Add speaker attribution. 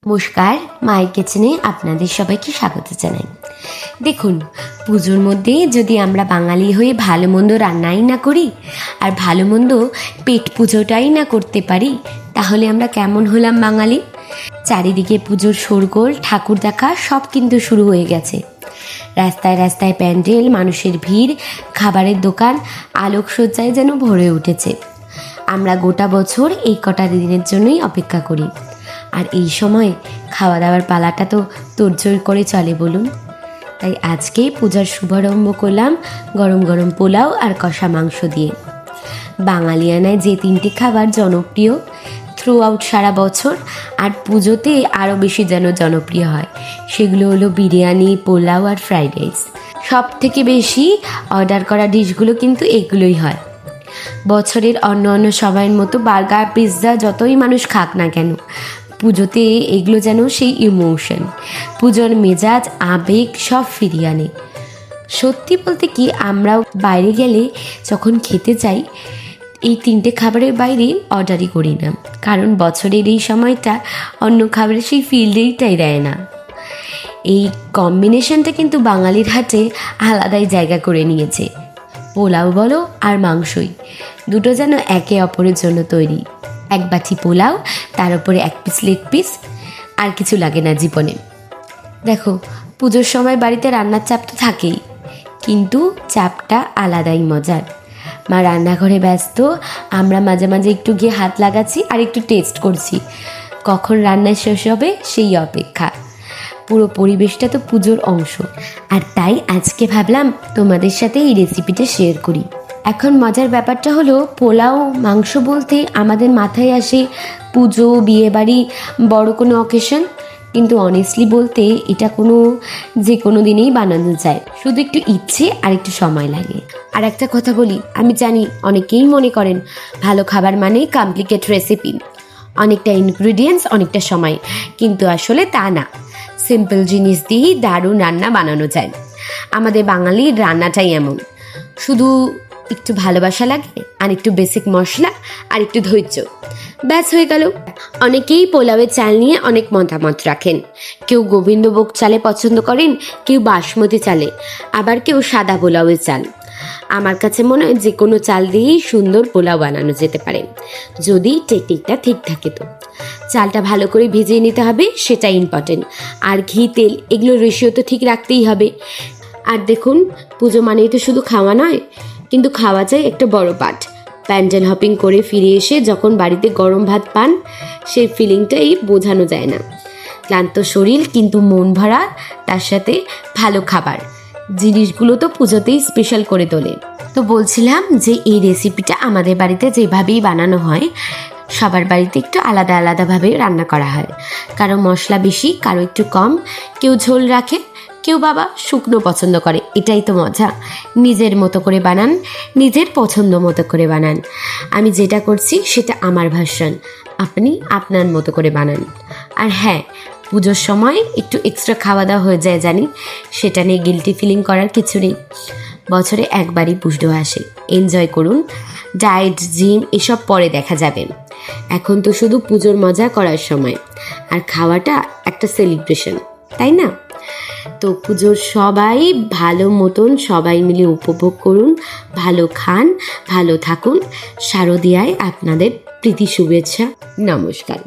Speaker 1: নমস্কার, মায়ের কিচেনে আপনাদের সবাইকে স্বাগত জানাই। দেখুন, পুজোর মধ্যে যদি আমরা বাঙালি হয়ে ভালো মন্দ রান্নাই না করি আর ভালো মন্দ পেট পুজোটাই না করতে পারি, তাহলে আমরা কেমন হলাম বাঙালি? চারিদিকে পুজোর শোরগোল, ঠাকুর দেখা সব কিন্তু শুরু হয়ে গেছে। রাস্তায় রাস্তায় প্যান্ডেল, মানুষের ভিড়, খাবারের দোকান, আলোকসজ্জায় যেন ভরে উঠেছে। আমরা গোটা বছর এই কটা দিনের জন্যই অপেক্ষা করি, আর এই সময় খাওয়া দাওয়ার পালাটা তো তোড়জোড় করে চলে বলুন। তাই আজকে পূজার শুভারম্ভ করলাম গরম গরম পোলাও আর কষা মাংস দিয়ে। বাঙালিয়ানায় যে তিনটি খাবার জনপ্রিয় থ্রু আউট সারা বছর, আর পুজোতে আরও বেশি যেন জনপ্রিয় হয়, সেগুলো হলো বিরিয়ানি, পোলাও আর ফ্রাইড রাইস। সব থেকে বেশি অর্ডার করা ডিশগুলো কিন্তু এগুলোই হয়। বছরের অন্য অন্য সময়ের মতো বার্গার, পিৎজা যতই মানুষ খাক না কেন, পুজোতে এগুলো যেন সেই ইমোশন, পুজোর মেজাজ, আবেগ সব ফিরিয়ে আনে। সত্যি বলতে কি, আমরাও বাইরে গেলে যখন খেতে চাই, এই তিনটে খাবারের বাইরে অর্ডারই করি না, কারণ বছরের এই সময়টা অন্য খাবারের সেই ফিল্ডেইটাই দেয় না। এই কম্বিনেশনটা কিন্তু বাঙালির হাতে আলাদাই জায়গা করে নিয়েছে। পোলাও বলো আর মাংসই, দুটো যেন একে অপরের জন্য তৈরি। এক বাটি পোলাও, তার উপরে এক পিস লেগ পিস, আর কিছু লাগে না জীবনে। দেখো, পুজোর সময় বাড়িতে রান্নার চাপ তো থাকেই, কিন্তু চাপটা আলাদাই মজার। মা রান্নাঘরে ব্যস্ত, আমরা মাঝে মাঝে একটু গিয়ে হাত লাগাচ্ছি আর একটু টেস্ট করছি, কখন রান্না শেষ হবে সেই অপেক্ষা। পুরো পরিবেশটা তো পুজোর অংশ, আর তাই আজকে ভাবলাম তোমাদের সাথে এই রেসিপিটা শেয়ার করি। এখন মজার ব্যাপারটা হলো, পোলাও মাংস বলতে আমাদের মাথায় আসে পুজো, বিয়েবাড়ি, বড় কোনো অকেশন, কিন্তু অনেস্টলি বলতে এটা যে কোনো দিনেই বানানো যায়, শুধু একটু ইচ্ছে আর একটু সময় লাগে। আর একটা কথা বলি, আমি জানি অনেকেই মনে করেন ভালো খাবার মানে কমপ্লিকেট রেসিপি, অনেকটা ইনগ্রিডিয়েন্টস, অনেকটা সময়, কিন্তু আসলে তা না। সিম্পল জিনিস দিয়েই দারুণ রান্না বানানো যায়। আমাদের বাঙালির রান্নাটাই এমন, শুধু একটু ভালোবাসা লাগে আর একটু বেসিক মশলা আর একটু ধৈর্য, ব্যাস হয়ে গেল। অনেকেই পোলাওয়ের চাল নিয়ে অনেক মতামত রাখেন। কেউ গোবিন্দভোগ চালে পছন্দ করেন, কেউ বাসমতি চালে, আবার কেউ সাদা পোলাওয়ের চাল। আমার কাছে মনে হয় যে কোনো চাল দিয়েই সুন্দর পোলাও বানানো যেতে পারে, যদি টেকনিকটা ঠিক থাকে। তো চালটা ভালো করে ভিজিয়ে নিতে হবে, সেটা ইম্পর্টেন্ট। আর ঘি, তেল এগুলোর রেশিও তো ঠিক রাখতেই হবে। আর দেখুন, পুজো মানেই তো শুধু খাওয়া নয়, কিন্তু খাওয়া যায় একটা বড় পার্ট। প্যান্ডেল হপিং করে ফিরে এসে যখন বাড়িতে গরম ভাত পান, সেই ফিলিংটাই বোঝানো যায় না। ক্লান্ত শরীর কিন্তু মন ভরা, তার সাথে ভালো খাবার, জিনিসগুলো তো পুজোতেই স্পেশাল করে তোলে। তো বলছিলাম যে এই রেসিপিটা আমাদের বাড়িতে যেভাবেই বানানো হয়, সবার বাড়িতে একটু আলাদা আলাদাভাবে রান্না করা হয়। কারো মশলা বেশি, কারো একটু কম, কেউ ঝোল রাখে, কেউ বাবা শুকনো পছন্দ করে। এটাই তো মজা, নিজের মতো করে বানান, নিজের পছন্দ মতো করে বানান। আমি যেটা করছি সেটা আমার ভার্সন, আপনি আপনার মতো করে বানান। আর হ্যাঁ, পুজোর সময় একটু এক্সট্রা খাওয়া দাওয়া হয়ে যায় জানি, সেটা নিয়ে গিল্টি ফিলিং করার কিছু নেই। বছরে একবারই পুজো আসে, এনজয় করুন। ডায়েট, জিম এসব পরে দেখা যাবে, এখন তো শুধু পুজোর মজা করার সময়, আর খাওয়াটা একটা সেলিব্রেশন, তাই না? তো পুজোর সবাই ভালো মতন সবাই মিলে উপভোগ করুন, ভালো খান, ভালো থাকুন। শারদীয়ায় আপনাদের প্রীতি শুভেচ্ছা, নমস্কার।